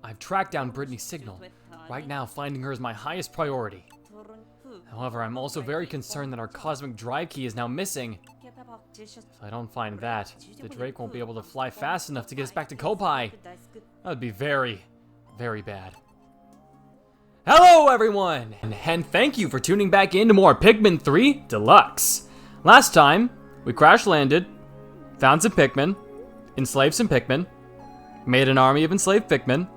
I've tracked down Brittany's signal. Right now, finding her is my highest priority. However, I'm also very concerned that our cosmic drive key is now missing. If I don't find that, the Drake won't be able to fly fast enough to get us back to Kopai. That would be very, very bad. Hello everyone, and thank you for tuning back in to more Pikmin 3 Deluxe. Last time, we crash landed, found some Pikmin, enslaved some Pikmin, made an army of enslaved Pikmin,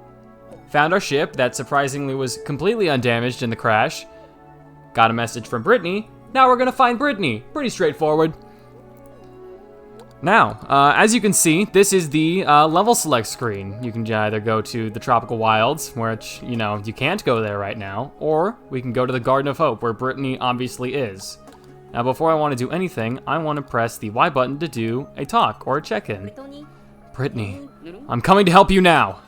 found our ship that surprisingly was completely undamaged in the crash, got a message from Brittany. Now we're gonna find Brittany. Pretty straightforward. Now, as you can see, this is the level select screen. You can either go to the Tropical Wilds, which, you know, you can't go there right now, or we can go to the Garden of Hope, where Brittany obviously is. Now, before I want to do anything, I want to press the Y button to do a talk or a check-in. Brittany, I'm coming to help you now.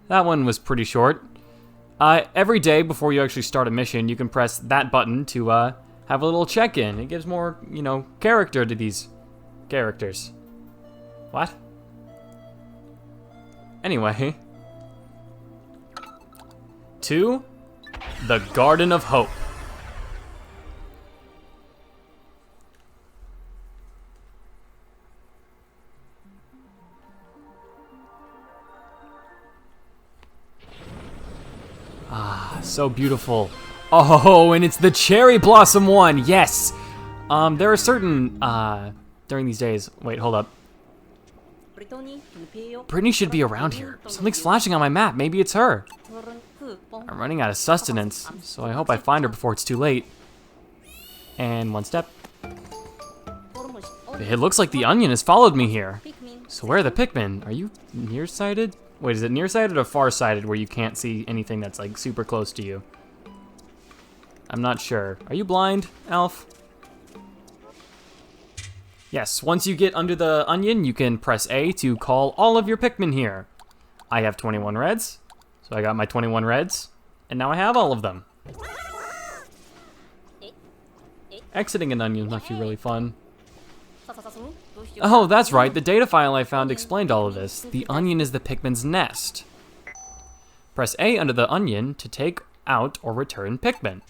That one was pretty short. Every day before you actually start a mission, you can press that button to have a little check-in. It gives more, you know, character to these characters. What? Anyway. To the Garden of Hope. Ah, so beautiful. Oh, and it's the cherry blossom one. Yes. There are certain during these days. Wait, hold up. Brittany should be around here. Something's flashing on my map. Maybe it's her. I'm running out of sustenance, so I hope I find her before it's too late. And one step. It looks like the onion has followed me here. So where are the Pikmin? Are you nearsighted? Wait, is it nearsighted or farsighted where you can't see anything that's like super close to you? I'm not sure. Are you blind, Alf? Yes, once you get under the onion, you can press A to call all of your Pikmin here. I have 21 reds, so I got my 21 reds, and now I have all of them. Exiting an onion must be really fun. Oh, that's right, the data file I found explained all of this. The onion is the Pikmin's nest. Press A under the onion to take out or return Pikmin.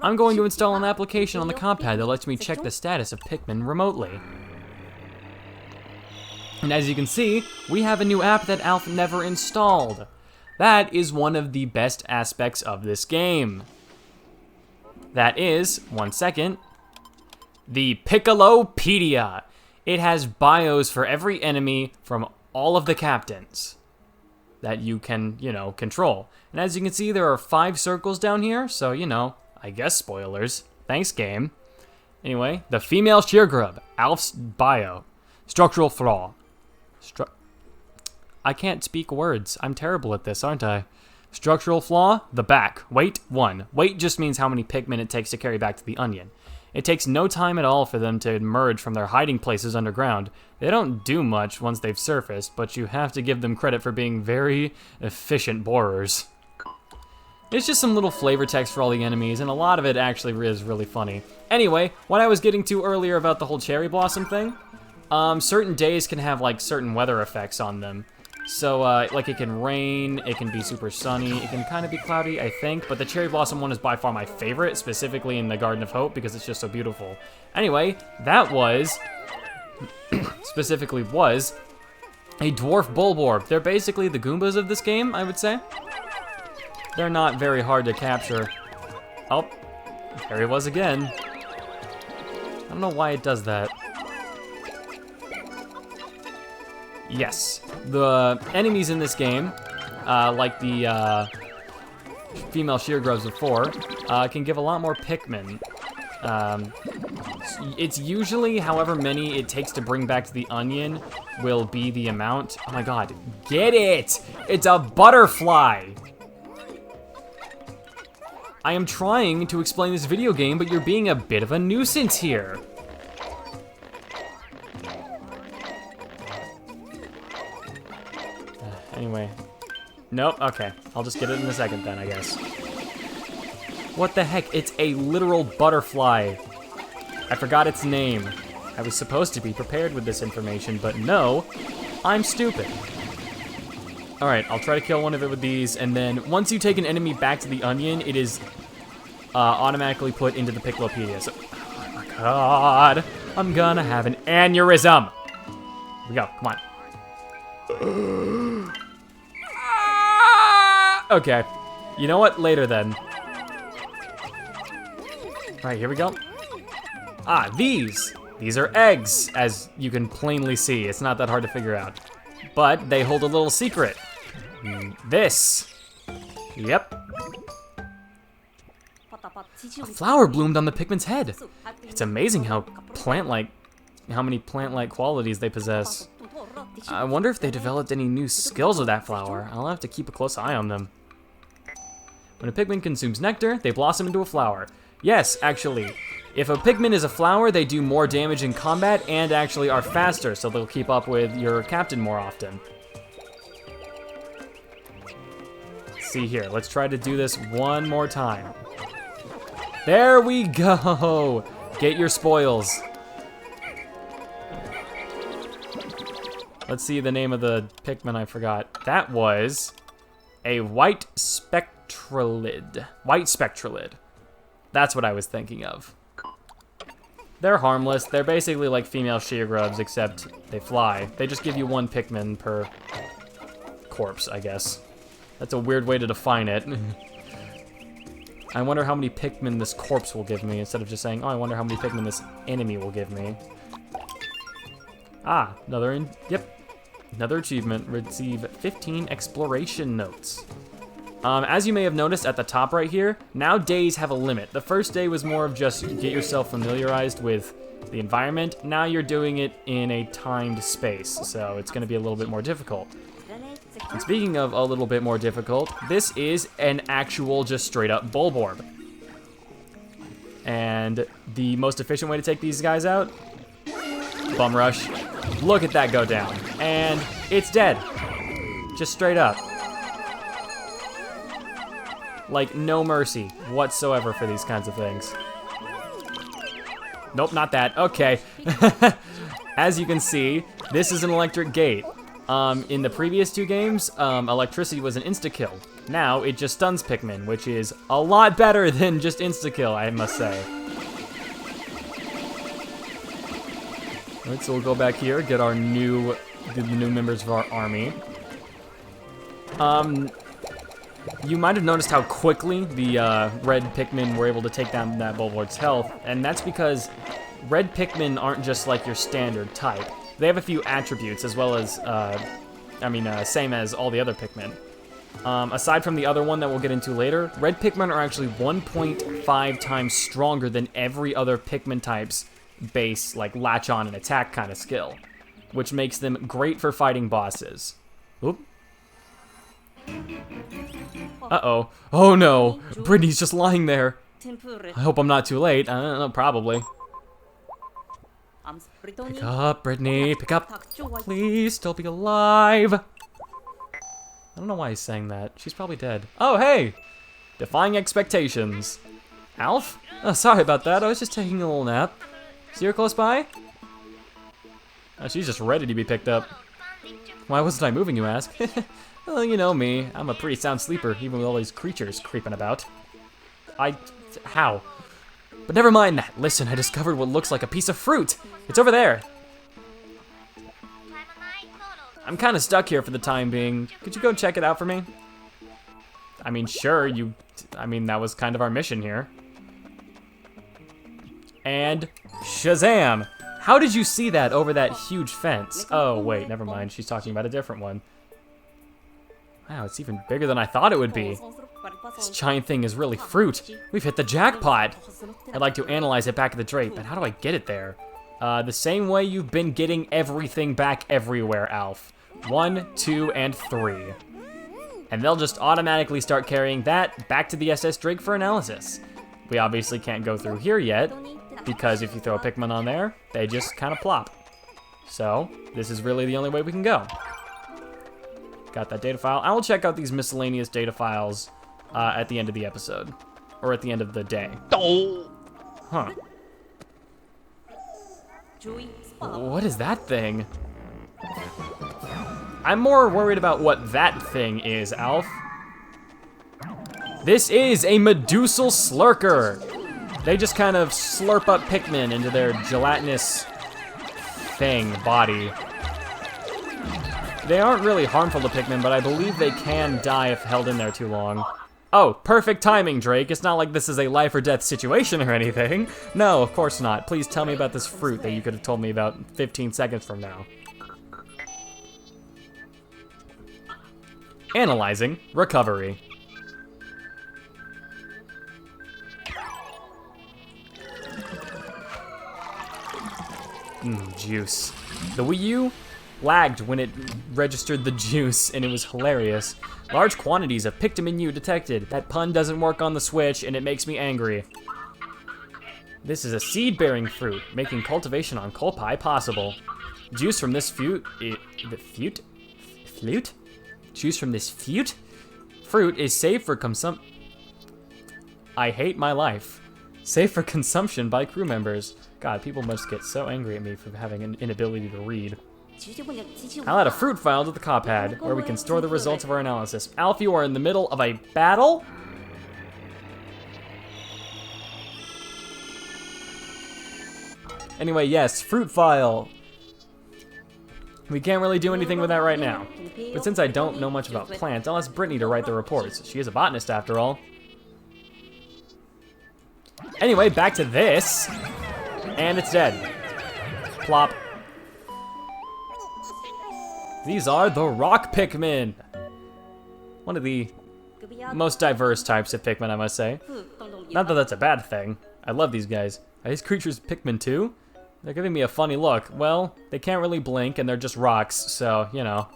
I'm going to install an application on the compad that lets me check the status of Pikmin remotely. And as you can see, we have a new app that Alf never installed. That is one of the best aspects of this game. That is, one second, the Piccolopedia. It has bios for every enemy from all of the captains that you can, you know, control. And as you can see, there are 5 circles down here, so, you know, I guess spoilers. Thanks, game. Anyway, the female shear grub, Alf's bio. Structural flaw. I can't speak words. I'm terrible at this, aren't I? Structural flaw, the back. Weight, 1. Weight just means how many Pikmin it takes to carry back to the onion. It takes no time at all for them to emerge from their hiding places underground. They don't do much once they've surfaced, but you have to give them credit for being very efficient borers. It's just some little flavor text for all the enemies, and a lot of it actually is really funny. Anyway, what I was getting to earlier about the whole cherry blossom thing, certain days can have like certain weather effects on them. So, like it can rain, it can be super sunny, it can kind of be cloudy, I think, but the cherry blossom one is by far my favorite, specifically in the Garden of Hope, because it's just so beautiful. Anyway, that was, specifically was, a dwarf bulborb. They're basically the Goombas of this game, I would say. They're not very hard to capture. Oh, there he was again. I don't know why it does that. Yes, the enemies in this game, like the female shear grubs before, can give a lot more Pikmin. It's usually however many it takes to bring back to the onion will be the amount. Oh my god, get it! It's a butterfly! I am trying to explain this video game, but you're being a bit of a nuisance here. Anyway. Nope, okay. I'll just get it in a second then, I guess. What the heck? It's a literal butterfly. I forgot its name. I was supposed to be prepared with this information, but no, I'm stupid. All right, I'll try to kill one of it with these, and then once you take an enemy back to the onion, it is automatically put into the Piccolopedia. So, oh my god, I'm gonna have an aneurysm. Here we go, come on. Okay, you know what? Later then. All right, here we go. Ah, these are eggs, as you can plainly see. It's not that hard to figure out. But they hold a little secret. This. Yep. A flower bloomed on the Pikmin's head. It's amazing how many plant-like qualities they possess. I wonder if they developed any new skills with that flower. I'll have to keep a close eye on them. When a Pikmin consumes nectar, they blossom into a flower. Yes, actually, if a Pikmin is a flower, they do more damage in combat and actually are faster, so they'll keep up with your captain more often. See here, let's try to do this one more time. There we go! Get your spoils. Let's see the name of the Pikmin I forgot. That was a white spectralid. White spectralid. That's what I was thinking of. They're harmless. They're basically like female sheargrubs, except they fly. They just give you one Pikmin per corpse, I guess. That's a weird way to define it. I wonder how many Pikmin this corpse will give me, instead of just saying, oh, I wonder how many Pikmin this enemy will give me. Ah, another achievement. Receive 15 exploration notes. As you may have noticed at the top right here, now days have a limit. The first day was more of just get yourself familiarized with the environment. Now you're doing it in a timed space, so it's going to be a little bit more difficult. And speaking of a little bit more difficult, this is an actual just straight up Bulborb. And the most efficient way to take these guys out? Bum rush. Look at that go down. And it's dead. Just straight up. Like, no mercy whatsoever for these kinds of things. Nope, not that. Okay. As you can see, this is an electric gate. In the previous two games, electricity was an insta-kill. Now, it just stuns Pikmin, which is a lot better than just insta-kill, I must say. Alright, so we'll go back here, get the new members of our army. You might have noticed how quickly the red Pikmin were able to take down that Bulborb's health, and that's because red Pikmin aren't just like your standard type. They have a few attributes as well as, same as all the other Pikmin. Aside from the other one that we'll get into later, red Pikmin are actually 1.5 times stronger than every other Pikmin type's base, like latch on and attack kind of skill, which makes them great for fighting bosses. Oop. Uh-oh. Oh no, Brittany's just lying there. I hope I'm not too late. I don't know, probably. Pick up, Brittany, pick up. Please, still be alive. I don't know why he's saying that. She's probably dead. Oh, hey! Defying expectations. Alf? Oh, sorry about that. I was just taking a little nap. See her close by? Oh, she's just ready to be picked up. Why wasn't I moving, you ask? Well, you know me. I'm a pretty sound sleeper, even with all these creatures creeping about. How? But never mind that. Listen, I discovered what looks like a piece of fruit. It's over there. I'm kind of stuck here for the time being. Could you go check it out for me? I mean, sure, that was kind of our mission here. And Shazam! How did you see that over that huge fence? Oh, wait, never mind. She's talking about a different one. Wow, it's even bigger than I thought it would be. This giant thing is really fruit. We've hit the jackpot. I'd like to analyze it back at the drape, but how do I get it there? The same way you've been getting everything back everywhere, Alf. 1, 2, and 3. And they'll just automatically start carrying that back to the SS Drake for analysis. We obviously can't go through here yet, because if you throw a Pikmin on there, they just kind of plop. So, this is really the only way we can go. Got that data file. I will check out these miscellaneous data files at the end of the episode. Or at the end of the day. Huh. What is that thing? I'm more worried about what that thing is, Alf. This is a Medusal Slurker. They just kind of slurp up Pikmin into their gelatinous thing, body. They aren't really harmful to Pikmin, but I believe they can die if held in there too long. Oh, perfect timing, Drake. It's not like this is a life or death situation or anything. No, of course not. Please tell me about this fruit that you could have told me about 15 seconds from now. Analyzing. Recovery. Juice. The Wii U lagged when it registered the juice, and it was hilarious. Large quantities of Pikmin U detected. That pun doesn't work on the Switch, and it makes me angry. This is a seed-bearing fruit, making cultivation on Kolpai possible. Juice from this fruit is safe for consumption. I hate my life. Safe for consumption by crew members. God, people must get so angry at me for having an inability to read. I'll add a fruit file to the copad, where we can store the results of our analysis. Alf, you are in the middle of a battle? Anyway, yes, fruit file. We can't really do anything with that right now. But since I don't know much about plants, I'll ask Brittany to write the reports. She is a botanist, after all. Anyway, back to this. And it's dead. Plop. These are the rock Pikmin. One of the most diverse types of Pikmin, I must say. Not that that's a bad thing. I love these guys. Are these creatures Pikmin too? They're giving me a funny look. Well, they can't really blink and they're just rocks, so, you know.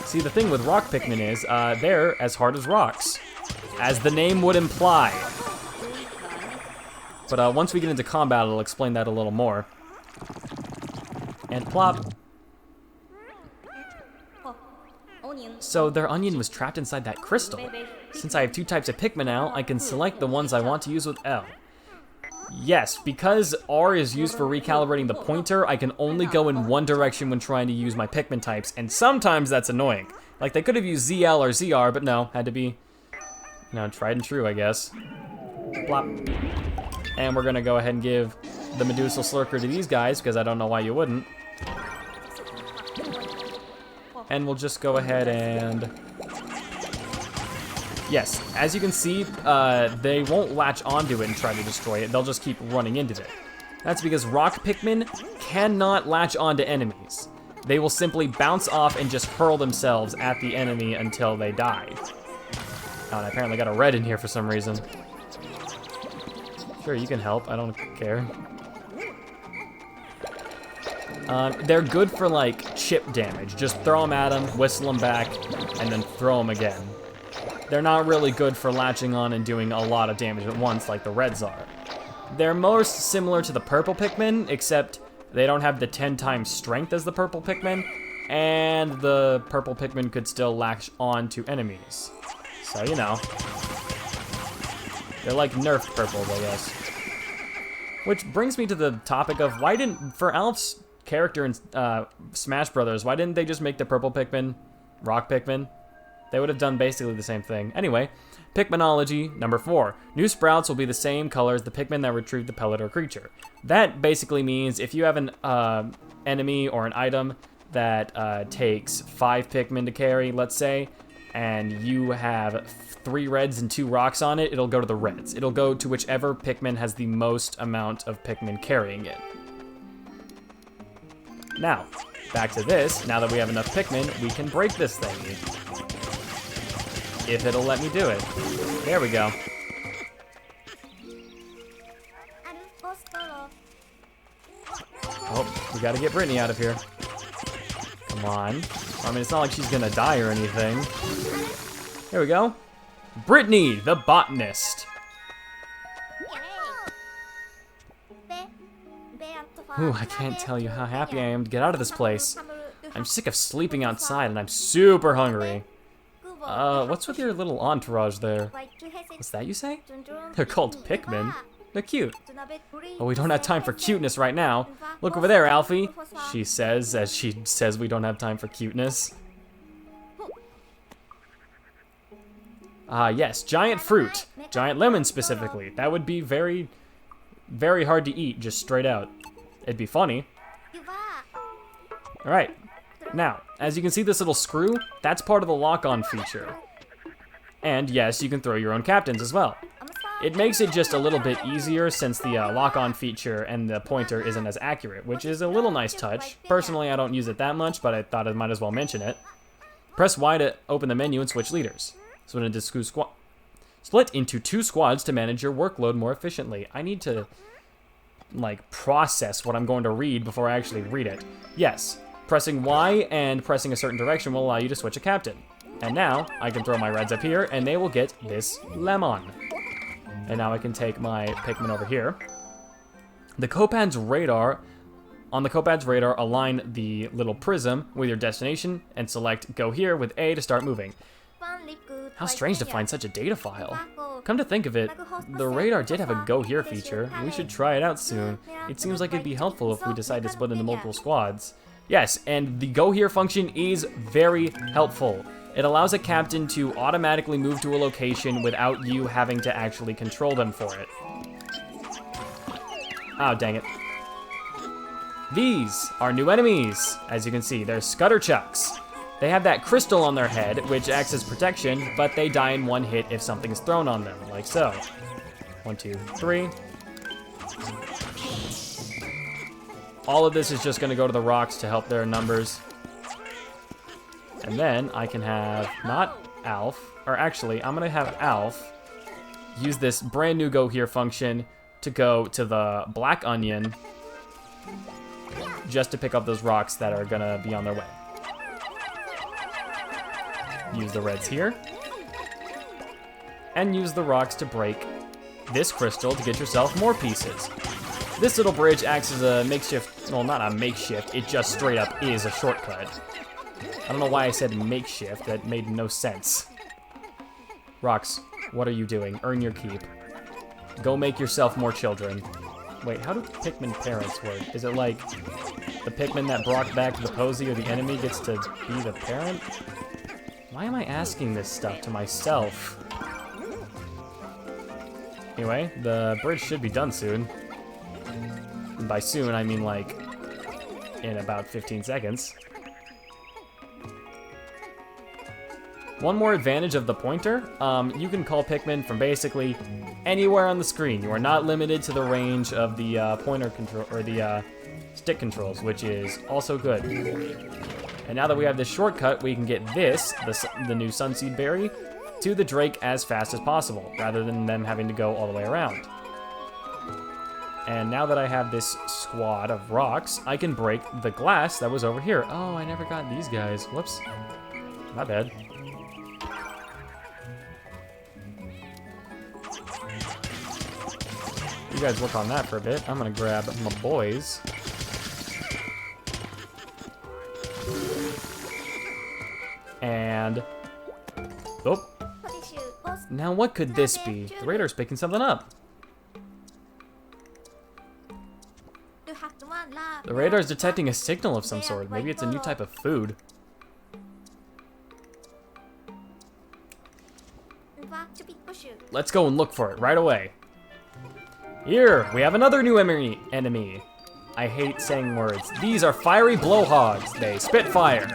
See, the thing with rock Pikmin is, they're as hard as rocks, as the name would imply. But once we get into combat, I'll explain that a little more. And plop. So their onion was trapped inside that crystal. Since I have 2 types of Pikmin now, I can select the ones I want to use with L. Yes, because R is used for recalibrating the pointer, I can only go in one direction when trying to use my Pikmin types, and sometimes that's annoying. Like, they could have used ZL or ZR, but no, had to be, you know, tried and true, I guess. Plop. And we're gonna go ahead and give the Medusal Slurker to these guys, because I don't know why you wouldn't. And we'll just go ahead and... Yes, as you can see, they won't latch onto it and try to destroy it. They'll just keep running into it. That's because rock Pikmin cannot latch onto enemies. They will simply bounce off and just hurl themselves at the enemy until they die. Oh, and I apparently got a red in here for some reason. Sure, you can help. I don't care. They're good for, like, chip damage. Just throw them at them, whistle them back, and then throw them again. They're not really good for latching on and doing a lot of damage at once like the reds are. They're most similar to the purple Pikmin, except they don't have the 10 times strength as the purple Pikmin, and the purple Pikmin could still latch on to enemies. So, you know. They're like nerfed purples, I guess. Which brings me to the topic of why didn't, for Alf's character in Smash Brothers, why didn't they just make the purple Pikmin rock Pikmin? They would have done basically the same thing. Anyway, Pikminology number 4. New sprouts will be the same color as the Pikmin that retrieved the pellet or creature. That basically means if you have an enemy or an item that takes 5 Pikmin to carry, let's say, and you have 3 reds and 2 rocks on it, it'll go to the reds. It'll go to whichever Pikmin has the most amount of Pikmin carrying it. Now, back to this. Now that we have enough Pikmin, we can break this thingy. If it'll let me do it. There we go. Oh, we gotta get Brittany out of here. Come on. I mean, it's not like she's gonna die or anything. Here we go. Brittany, the botanist. Ooh, I can't tell you how happy I am to get out of this place. I'm sick of sleeping outside and I'm super hungry. What's with your little entourage there? What's that you say? They're called Pikmin. They're cute. Oh, we don't have time for cuteness right now. Look over there, Alfie, she says as she says we don't have time for cuteness. Yes, giant fruit. Giant lemon specifically. That would be very, very hard to eat just straight out. It'd be funny. Alright, now, as you can see this little screw, that's part of the lock-on feature. And yes, you can throw your own captains as well. It makes it just a little bit easier since the lock-on feature and the pointer isn't as accurate, which is a little nice touch. Personally, I don't use it that much, but I thought I might as well mention it. Press Y to open the menu and switch leaders. Split into 2 squads to manage your workload more efficiently. I need to, like, process what I'm going to read before I actually read it. Yes, pressing Y and pressing a certain direction will allow you to switch a captain. And now, I can throw my reds up here, and they will get this lemon. And now I can take my Pikmin over here. The Copad's radar, on the Copad's radar, align the little prism with your destination, and select Go Here with A to start moving. How strange to find such a data file. Come to think of it, the radar did have a Go Here feature. We should try it out soon. It seems like it'd be helpful if we decide to split into multiple squads. Yes, and the Go Here function is very helpful. It allows a captain to automatically move to a location without you having to actually control them for it. Oh, dang it. These are new enemies. As you can see, they're Scutterchucks. They have that crystal on their head, which acts as protection, but they die in one hit if something is thrown on them, like so. 1, 2, 3. All of this is just gonna go to the rocks to help their numbers. And then I can have, not Alf, or actually, I'm gonna have Alf use this brand new Go Here function to go to the Black Onion just to pick up those rocks that are gonna be on their way. Use the reds here. And use the rocks to break this crystal to get yourself more pieces. This little bridge acts as a makeshift, well, not a makeshift, it just straight up is a shortcut. I don't know why I said makeshift, that made no sense. Rocks, what are you doing? Earn your keep. Go make yourself more children. Wait, how do Pikmin parents work? Is it like the Pikmin that brought back the Posy or the enemy gets to be the parent? Why am I asking this stuff to myself? Anyway, the bridge should be done soon. And by soon, I mean like in about 15 seconds. One more advantage of the pointer, you can call Pikmin from basically anywhere on the screen. You are not limited to the range of the pointer control, or the stick controls, which is also good. And now that we have this shortcut, we can get this, the new Sunseed Berry, to the Drake as fast as possible, rather than them having to go all the way around. And now that I have this squad of rocks, I can break the glass that was over here. Oh, I never got these guys. Whoops. My bad. You guys work on that for a bit. I'm gonna grab my boys. And... oh. Now what could this be? The radar's picking something up. The radar's detecting a signal of some sort. Maybe it's a new type of food. Let's go and look for it right away. Here, we have another new enemy. I hate saying words. These are fiery blowhogs. They spit fire.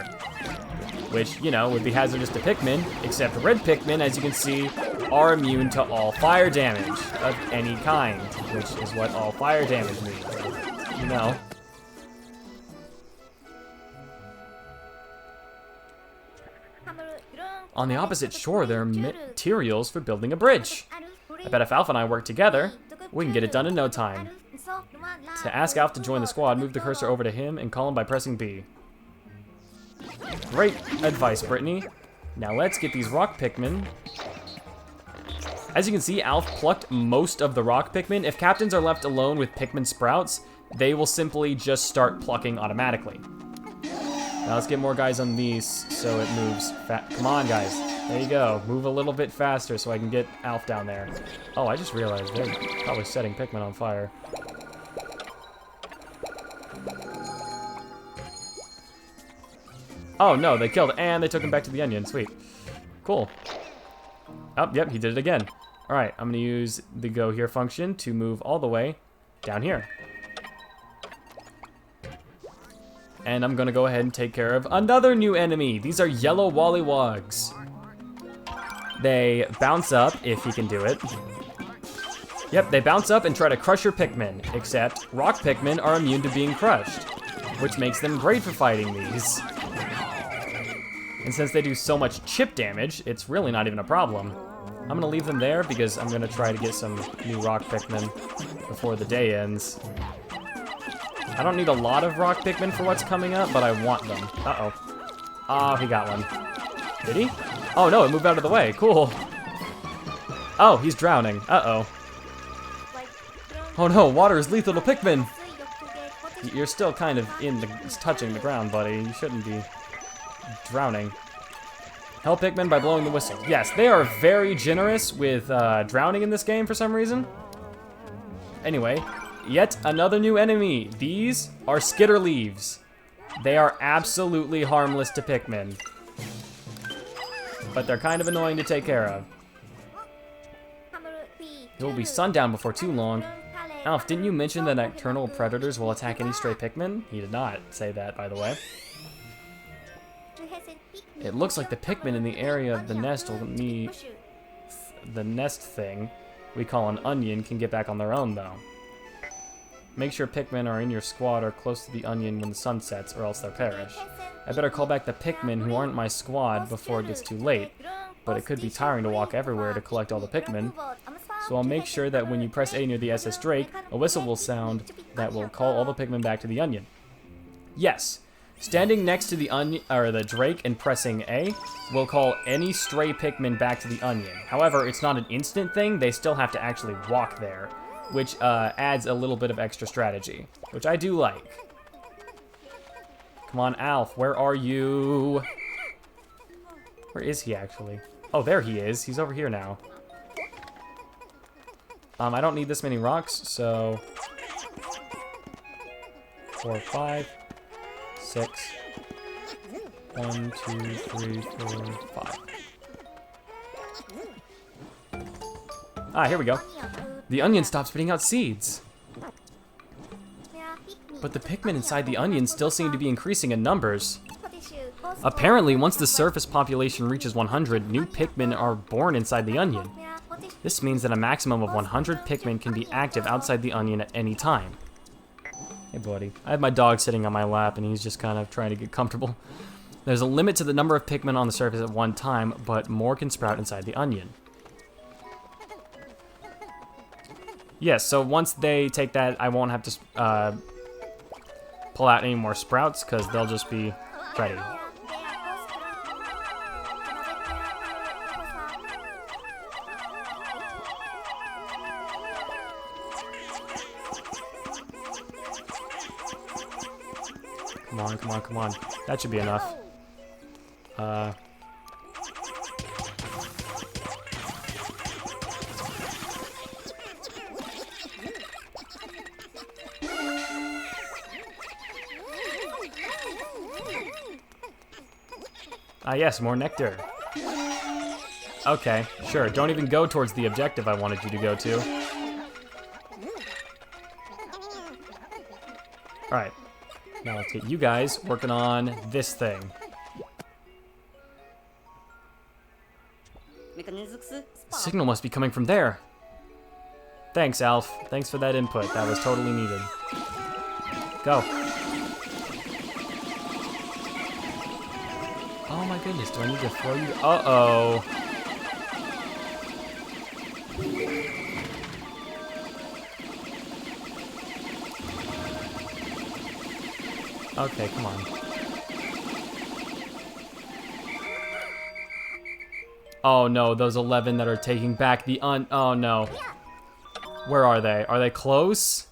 Which, you know, would be hazardous to Pikmin, except red Pikmin, as you can see, are immune to all fire damage of any kind, which is what all fire damage means. You know. On the opposite shore, there are materials for building a bridge. I bet if Alf and I work together, we can get it done in no time. To ask Alf to join the squad, move the cursor over to him and call him by pressing B. Great advice, Brittany. Now let's get these rock Pikmin. As you can see, Alf plucked most of the rock Pikmin. If captains are left alone with Pikmin sprouts, they will simply just start plucking automatically. Now let's get more guys on these so it moves Come on, guys. There you go. Move a little bit faster so I can get Alf down there. Oh, I just realized they're probably setting Pikmin on fire. Oh, no, they killed and they took him back to the onion. Sweet. Cool. Oh, yep, he did it again. All right, I'm going to use the go here function to move all the way down here. And I'm going to go ahead and take care of another new enemy. These are yellow wollywogs. They bounce up, if you can do it. Yep, they bounce up and try to crush your Pikmin, except rock Pikmin are immune to being crushed, which makes them great for fighting these. And since they do so much chip damage, it's really not even a problem. I'm gonna leave them there because I'm gonna try to get some new rock Pikmin before the day ends. I don't need a lot of rock Pikmin for what's coming up, but I want them. Uh-oh. Oh, he got one. Did he? Oh no, it moved out of the way. Cool. Oh, he's drowning. Uh-oh. Oh no, water is lethal to Pikmin. You're still kind of touching the ground, buddy. You shouldn't be drowning. Help Pikmin by blowing the whistle. Yes, they are very generous with drowning in this game for some reason. Anyway, yet another new enemy. These are skitterleaves. They are absolutely harmless to Pikmin, but they're kind of annoying to take care of. It will be sundown before too long. Alf, didn't you mention that nocturnal predators will attack any stray Pikmin? He did not say that, by the way. It looks like the Pikmin in the area of the nest the nest thing we call an onion can get back on their own, though. Make sure Pikmin are in your squad or close to the onion when the sun sets, or else they'll perish. I better call back the Pikmin who aren't my squad before it gets too late, but it could be tiring to walk everywhere to collect all the Pikmin. So I'll make sure that when you press A near the SS Drake, a whistle will sound that will call all the Pikmin back to the onion. Yes. Standing next to the onion or the Drake and pressing A will call any stray Pikmin back to the onion. However, it's not an instant thing, they still have to actually walk there, which adds a little bit of extra strategy, which I do like. Come on, Alf, where are you? Where is he actually? Oh, there he is. He's over here now. I don't need this many rocks, so 4, 5, 6, 1, 2, 3, 4, 5. Ah, here we go. The onion stopped spitting out seeds. But the Pikmin inside the onion still seem to be increasing in numbers. Apparently, once the surface population reaches 100, new Pikmin are born inside the onion. This means that a maximum of 100 Pikmin can be active outside the onion at any time. Hey, buddy. I have my dog sitting on my lap, and he's just kind of trying to get comfortable. There's a limit to the number of Pikmin on the surface at one time, but more can sprout inside the onion. Yes, so once they take that, I won't have to pull out any more sprouts, because they'll just be ready. Come on, come on, come on. That should be enough. Yes, more nectar. Okay, sure. Don't even go towards the objective I wanted you to go to. Alright. Now let's get you guys working on this thing. The signal must be coming from there. Thanks, Alf. Thanks for that input. That was totally needed. Go. Oh my goodness, do I need to throw you? Uh-oh. Okay, come on. Oh no, those 11 that are taking back the oh no. Where are they? Are they close?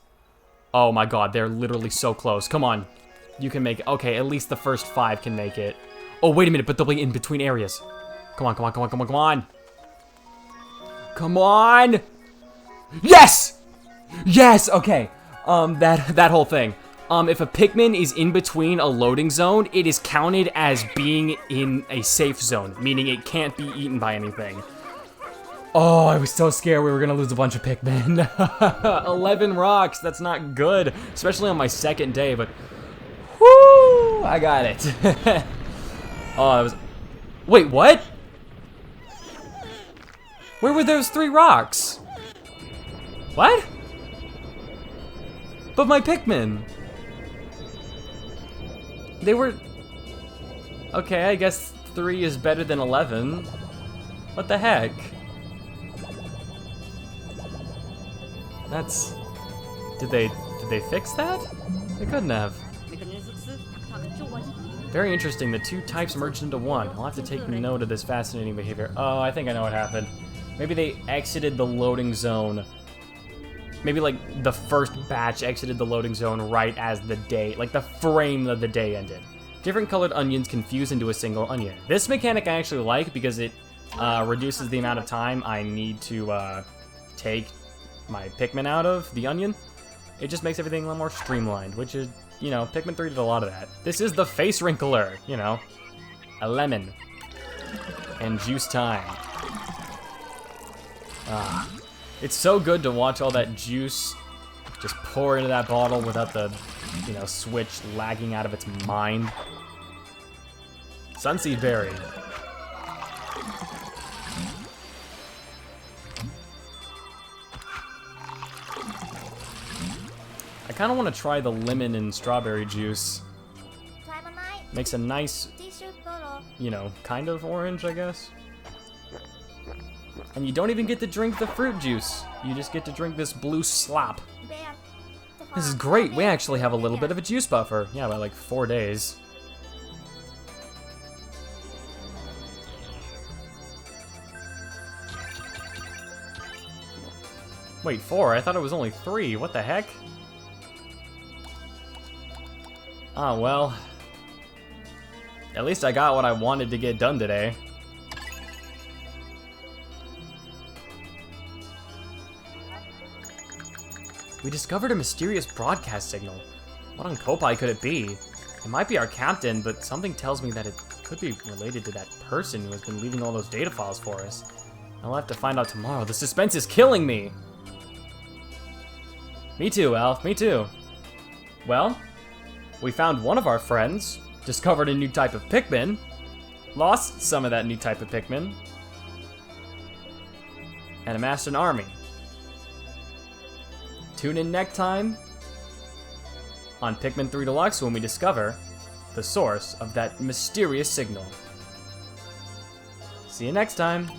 Oh my god, they're literally so close. Come on. You can make it. Okay, at least the first 5 can make it. Oh, wait a minute, but they'll be in between areas. Come on, come on, come on, come on, come on. Come on! Yes! Yes, okay. That whole thing. If a Pikmin is in between a loading zone, it is counted as being in a safe zone, meaning it can't be eaten by anything. Oh, I was so scared we were gonna lose a bunch of Pikmin. 11 rocks, that's not good, especially on my second day, but whoo, I got it. Oh, that was, wait, what? Where were those 3 rocks? What? But my Pikmin. They were... Okay, I guess 3 is better than 11. What the heck? That's... Did they fix that? They couldn't have. Very interesting, the 2 types merged into one. I'll have to take note of this fascinating behavior. Oh, I think I know what happened. Maybe they exited the loading zone. Maybe like the first batch exited the loading zone right as the day, like the frame of the day ended. Different colored onions can fuse into a single onion. This mechanic I actually like because it reduces the amount of time I need to take my Pikmin out of the onion. It just makes everything a little more streamlined, which is, you know, Pikmin 3 did a lot of that. This is the face wrinkler, you know, a lemon and juice time. Ah. It's so good to watch all that juice just pour into that bottle without the, you know, switch lagging out of its mind. Sunseed berry. I kind of want to try the lemon and strawberry juice. Makes a nice, you know, kind of orange, I guess. And you don't even get to drink the fruit juice. You just get to drink this blue slop. This is great. We actually have a little bit of a juice buffer. Yeah, by like 4 days. Wait, 4? I thought it was only 3. What the heck? Oh, well. At least I got what I wanted to get done today. We discovered a mysterious broadcast signal. What on Kopai could it be? It might be our captain, but something tells me that it could be related to that person who has been leaving all those data files for us. I'll have to find out tomorrow. The suspense is killing me! Me too, Alf. Me too. Well, we found one of our friends, discovered a new type of Pikmin, lost some of that new type of Pikmin, and amassed an army. Tune in next time on Pikmin 3 Deluxe when we discover the source of that mysterious signal. See you next time.